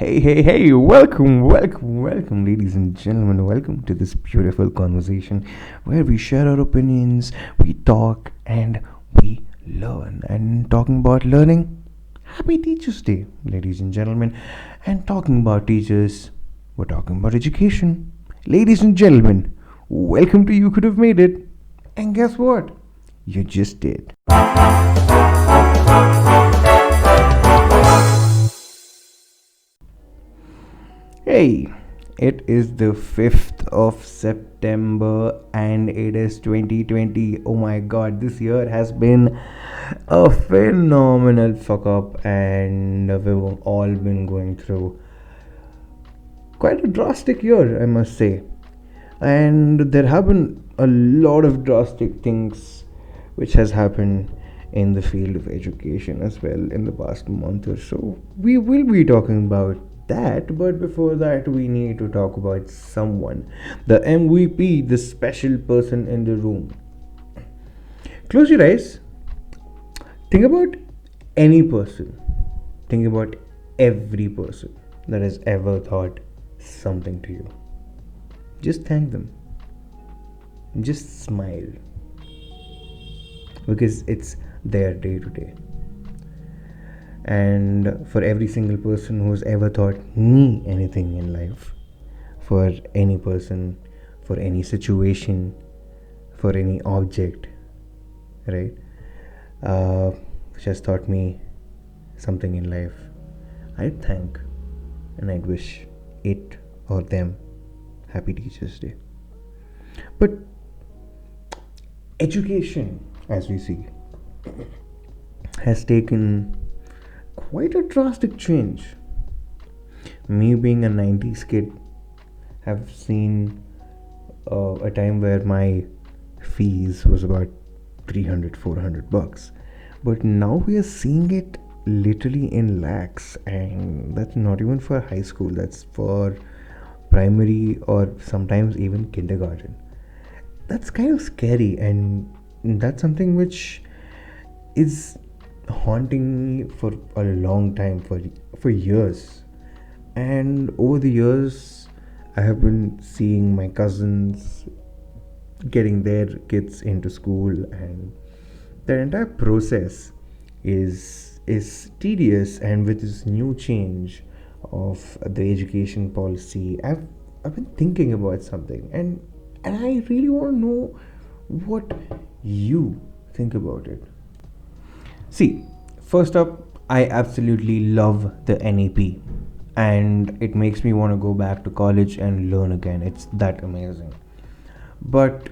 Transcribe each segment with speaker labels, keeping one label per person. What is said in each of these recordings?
Speaker 1: Hey, welcome, ladies and gentlemen. Welcome to this beautiful conversation where we share our opinions, we talk, and we learn. And talking about learning, happy Teachers' Day, ladies and gentlemen. And talking about teachers, we're talking about education. Ladies and gentlemen, welcome to You Could Have Made It. And guess what? You just did. Hey, it is the 5th of September and it is 2020. Oh my god, this year has been a phenomenal fuck up, and we've all been going through quite a drastic year, I must say. And there have been a lot of drastic things which has happened in the field of education as well in the past month or so. We will be talking about that, but before that we need to talk about someone, the MVP, the special person in the room. Close your eyes, think about any person, think about every person that has ever thought something to you. Just thank them, just smile, because it's their day to day. And for every single person who's ever taught me anything in life, for any person, for any situation, for any object, right, which has taught me something in life, I'd thank and I'd wish it or them happy Teachers' Day. But education, as we see, has taken quite a drastic change. Me being a 90s kid, have seen a time where my fees was about 300-400 bucks, but now we are seeing it literally in lakhs, and that's not even for high school, that's for primary or sometimes even kindergarten. That's kind of scary, and that's something which is haunting me for a long time, for years. And over the years I have been seeing my cousins getting their kids into school, and the entire process is tedious. And with this new change of the education policy, I've been thinking about something, and I really want to know what you think about it. See, first up, I absolutely love the NEP, and it makes me want to go back to college and learn again. It's that amazing. But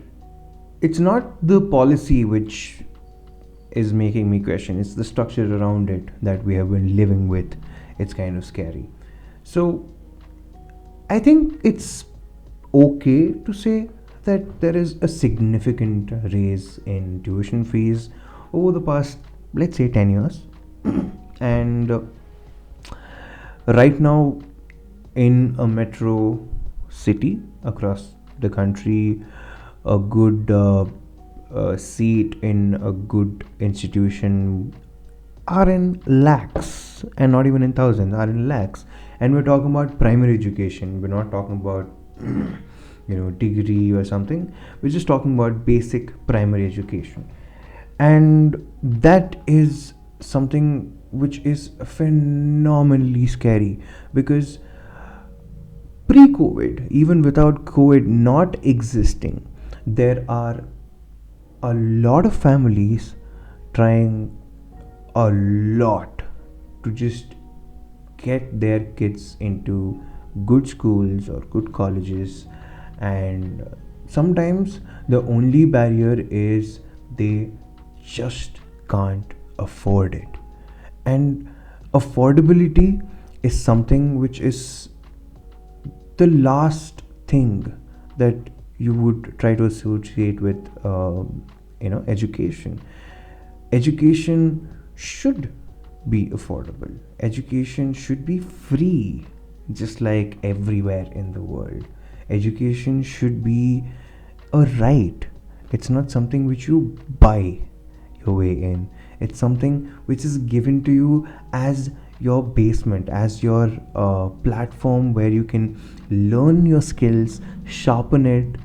Speaker 1: it's not the policy which is making me question, it's the structure around it that we have been living with. It's kind of scary. So, I think it's okay to say that there is a significant raise in tuition fees over the past, let's say, 10 years. And right now, in a metro city across the country, a good seat in a good institution are in lakhs, and not even in thousands, are in lakhs. And we're talking about primary education, we're not talking about degree or something. We're just talking about basic primary education, and that is something which is phenomenally scary, because pre-COVID, even without COVID not existing, there are a lot of families trying a lot to just get their kids into good schools or good colleges. And sometimes the only barrier is they just can't afford it. And affordability is something which is the last thing that you would try to associate with education. Education should be affordable, education should be free, just like everywhere in the world. Education should be a right. It's not something which you buy your way in. It's something which is given to you as your basement, as your platform where you can learn your skills, sharpen it,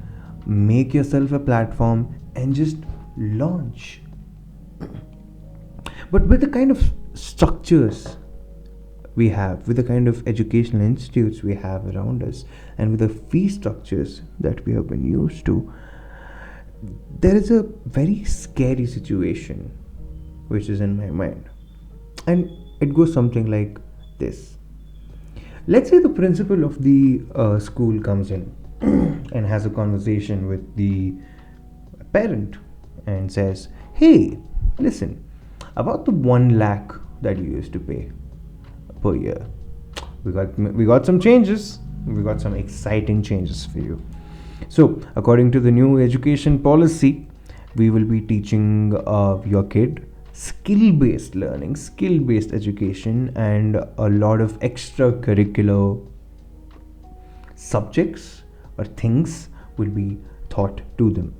Speaker 1: make yourself a platform, and just launch. But with the kind of structures we have, with the kind of educational institutes we have around us, and with the fee structures that we have been used to, there is a very scary situation which is in my mind. And it goes something like this. Let's say the principal of the school comes in and has a conversation with the parent and says, "Hey, listen, about the 1 lakh that you used to pay per year, we got some changes. We got some exciting changes for you. So, according to the new education policy, we will be teaching your kid skill-based learning, skill-based education, and a lot of extracurricular subjects or things will be taught to them."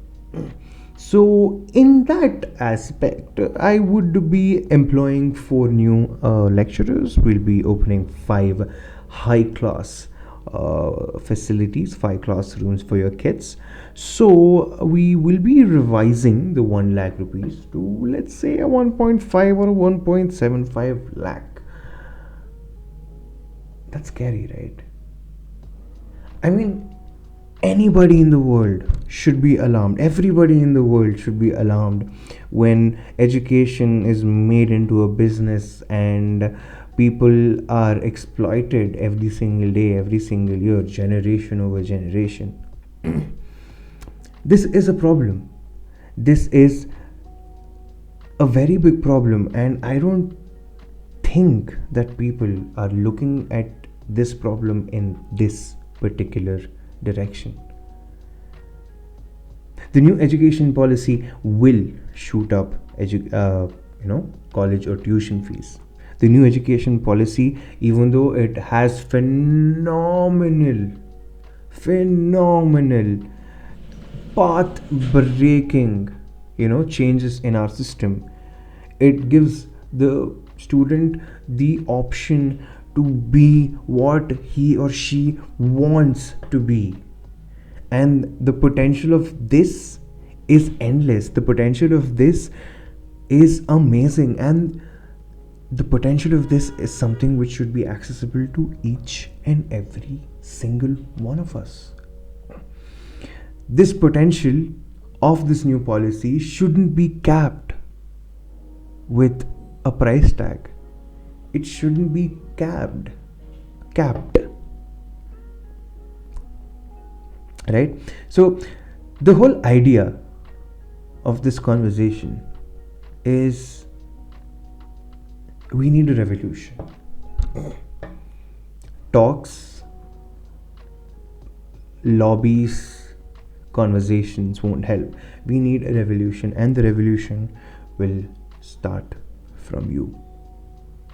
Speaker 1: So, in that aspect, I would be employing 4 new lecturers. We'll be opening 5 high class facilities, 5 classrooms for your kids. So, we will be revising the 1 lakh rupees to, let's say, a 1.5 or a 1.75 lakh. That's scary, right? I mean, anybody in the world should be alarmed. Everybody in the world should be alarmed when education is made into a business and people are exploited every single day, every single year, generation over generation. This is a problem. This is a very big problem, and I don't think that people are looking at this problem in this particular direction. The new education policy will shoot up college or tuition fees. The new education policy, even though it has phenomenal path breaking changes in our system, it gives the student the option to be what he or she wants to be. And the potential of this is endless. The potential of this is amazing. And the potential of this is something which should be accessible to each and every single one of us. This potential of this new policy shouldn't be capped with a price tag. It shouldn't be capped. Right? So, the whole idea of this conversation is we need a revolution. Talks, lobbies, conversations won't help. We need a revolution, and the revolution will start from you.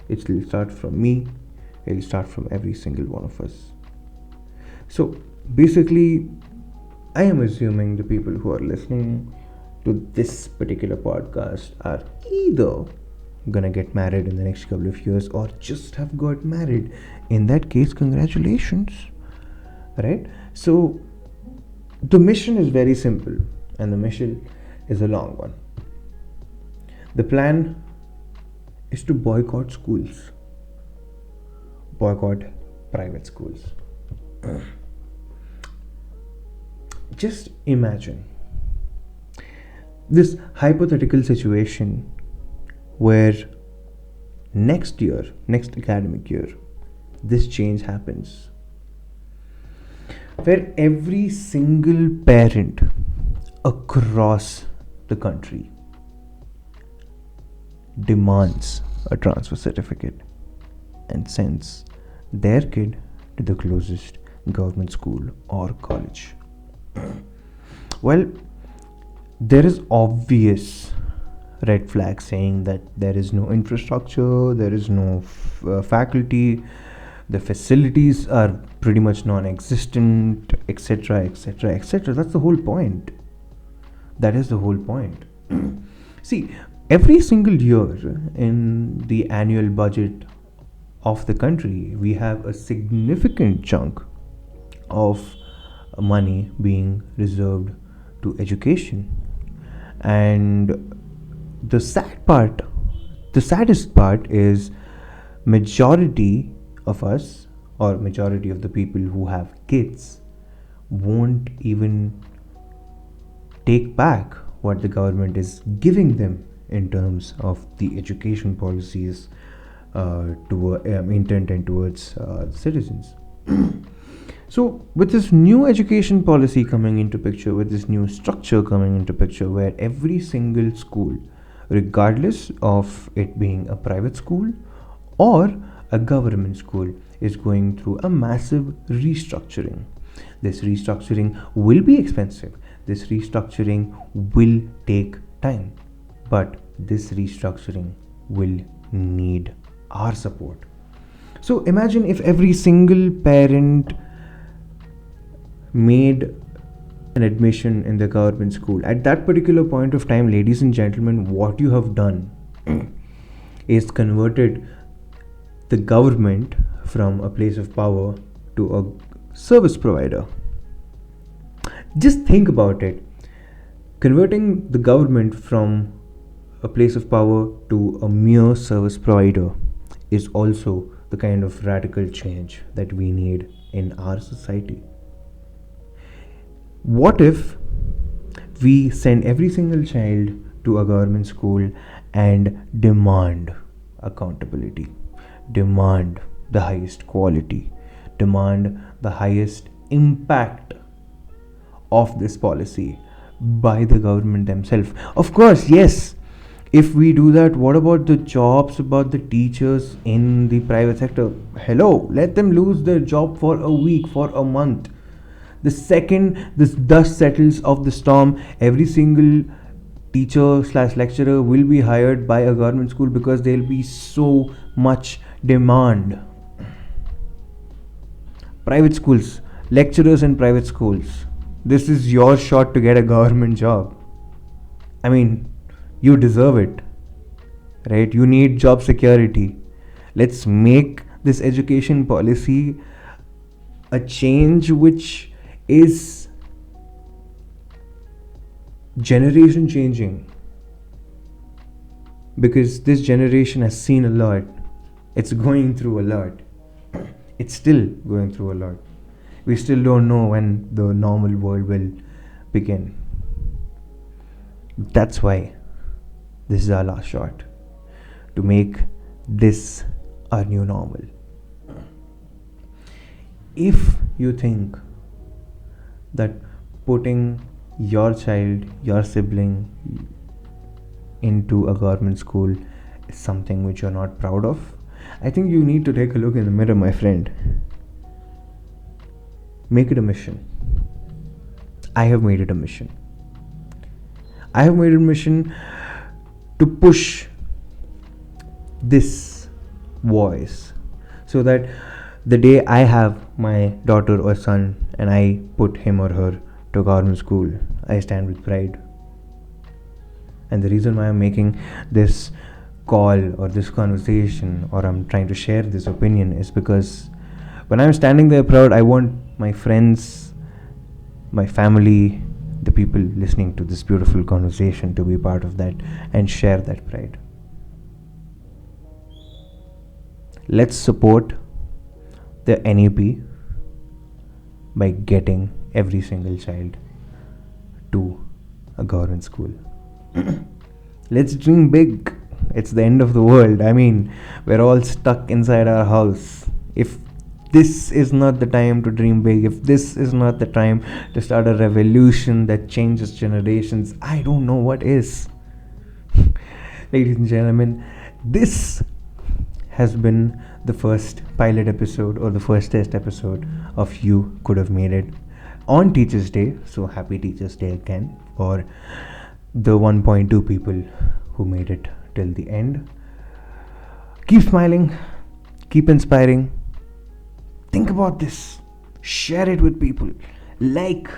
Speaker 1: It will start from me. It will start from every single one of us. So basically, I am assuming the people who are listening to this particular podcast are either gonna get married in the next couple of years or just have got married. In that case, congratulations. Right? So the mission is very simple, and the mission is a long one. The plan is to boycott schools, boycott private schools. Just imagine this hypothetical situation where next academic year, this change happens, where every single parent across the country demands a transfer certificate and sends their kid to the closest government school or college. Well, there is obvious red flag saying that there is no infrastructure, there is no faculty, the facilities are pretty much non-existent, etc., etc., etc. That's the whole point. That is the whole point. See, every single year in the annual budget of the country, we have a significant chunk of money being reserved to education. And the saddest part is majority of us, or majority of the people who have kids, won't even take back what the government is giving them in terms of the education policies intended towards citizens. So, with this new education policy coming into picture, with this new structure coming into picture, where every single school, regardless of it being a private school or a government school, is going through a massive restructuring. This restructuring will be expensive. This restructuring will take time. But this restructuring will need our support. So imagine if every single parent made an admission in the government school. At that particular point of time, ladies and gentlemen, what you have done is converted the government from a place of power to a service provider. Just think about it. Converting the government from a place of power to a mere service provider is also the kind of radical change that we need in our society. What if we send every single child to a government school and demand accountability, demand the highest quality, demand the highest impact of this policy by the government themselves? Of course, yes. If we do that, what about the jobs, about the teachers in the private sector? Hello, let them lose their job for a week, for a month. The second this dust settles of the storm, every single teacher slash lecturer will be hired by a government school because there'll be so much demand. Private schools, lecturers in private schools, this is your shot to get a government job. I mean, you deserve it, right? You need job security. Let's make this education policy a change which is generation changing, because this generation has seen a lot. It's going through a lot. It's still going through a lot. We still don't know when the normal world will begin. That's why this is our last shot to make this our new normal. If you think that putting your child, your sibling into a government school is something which you're not proud of, I think you need to take a look in the mirror, my friend. Make it a mission. I have made it a mission. I have made it a mission to push this voice so that the day I have my daughter or son and I put him or her to government school, I stand with pride. And the reason why I'm making this call or this conversation, or I'm trying to share this opinion, is because when I'm standing there proud, I want my friends, my family, the people listening to this beautiful conversation to be part of that and share that pride. Let's support the NEP by getting every single child to a government school. Let's dream big. It's the end of the world. I mean, we're all stuck inside our house. If this is not the time to dream big, if this is not the time to start a revolution that changes generations, I don't know what is. Ladies and gentlemen, this has been the first pilot episode, or the first test episode of You Could Have Made It on Teachers Day. So happy Teachers Day again for the 1.2 people who made it till the end. Keep smiling, keep inspiring. Think about this, share it with people, like,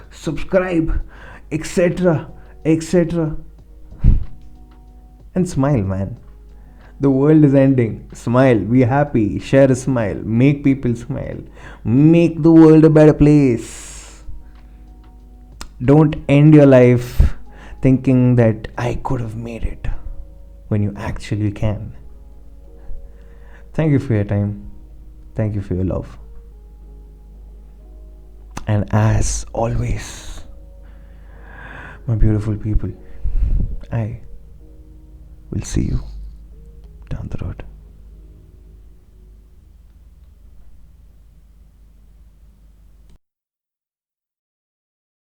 Speaker 1: subscribe, etc., etc. And smile, man. The world is ending. Smile, be happy, share a smile, make people smile, make the world a better place. Don't end your life thinking that I could have made it when you actually can. Thank you for your time. Thank you for your love. And as always, my beautiful people, I will see you